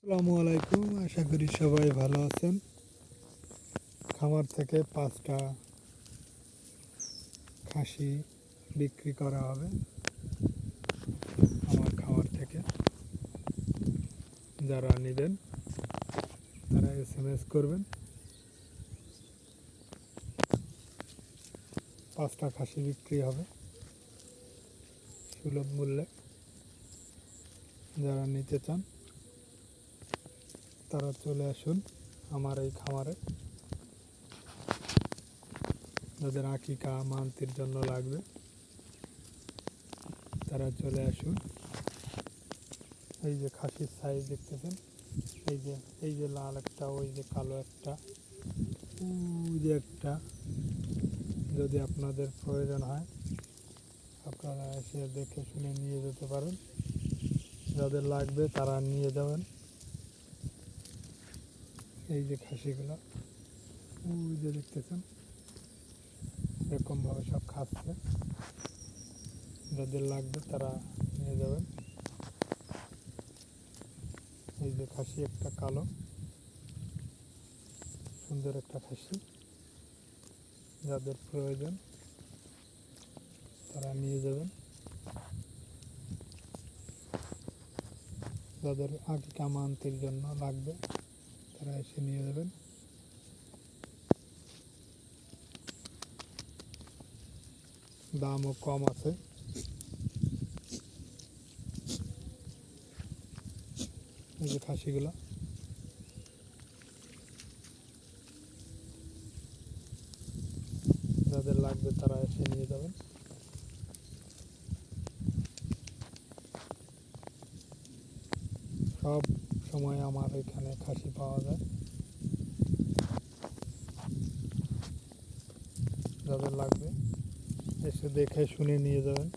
আসসালামু আলাইকুম, আশা করি সবাই ভালো আছেন। খামার থেকে 5টা খাসি বিক্রি করা হবে আমার খামার থেকে। যারা নেবেন তারা SMS করবেন। 5টা খাসি বিক্রি হবে সুলভ মূল্যে। যারা নিতে চান তারা চলে আসুন আমার এই খামারে। যাদের আকিকা মান্তির জন্য লাগবে তারা চলে আসুন। এই যে খাসির সাইজ দেখতেছেন, এই যে লাল একটা, ওই যে কালো একটা, ওই যে একটা। যদি আপনাদের প্রয়োজন হয় আপনারা এসে দেখে শুনে নিয়ে যেতে পারেন। যাদের লাগবে তারা নিয়ে যাবেন। এই যে খাসিগুলো, ওই যে দেখতেছেন, এরকমভাবে সব খাচ্ছে। যাদের লাগবে তারা নিয়ে যাবেন। এই যে খাসি একটা কালো, সুন্দর একটা খাসি। যাদের প্রয়োজন তারা নিয়ে যাবেন। যাদের আকিকা মান্তির জন্য লাগবে তারা এসে নিয়ে যাবেন। দামও কম আছে। এই যে খাসিগুলো, যাদের লাগবে তারা এসে নিয়ে যাবেন। সব সময় আমার এখানে খাসি পাওয়া যায়। যাদের লাগবে এসে দেখে শুনে নিয়ে যাবেন।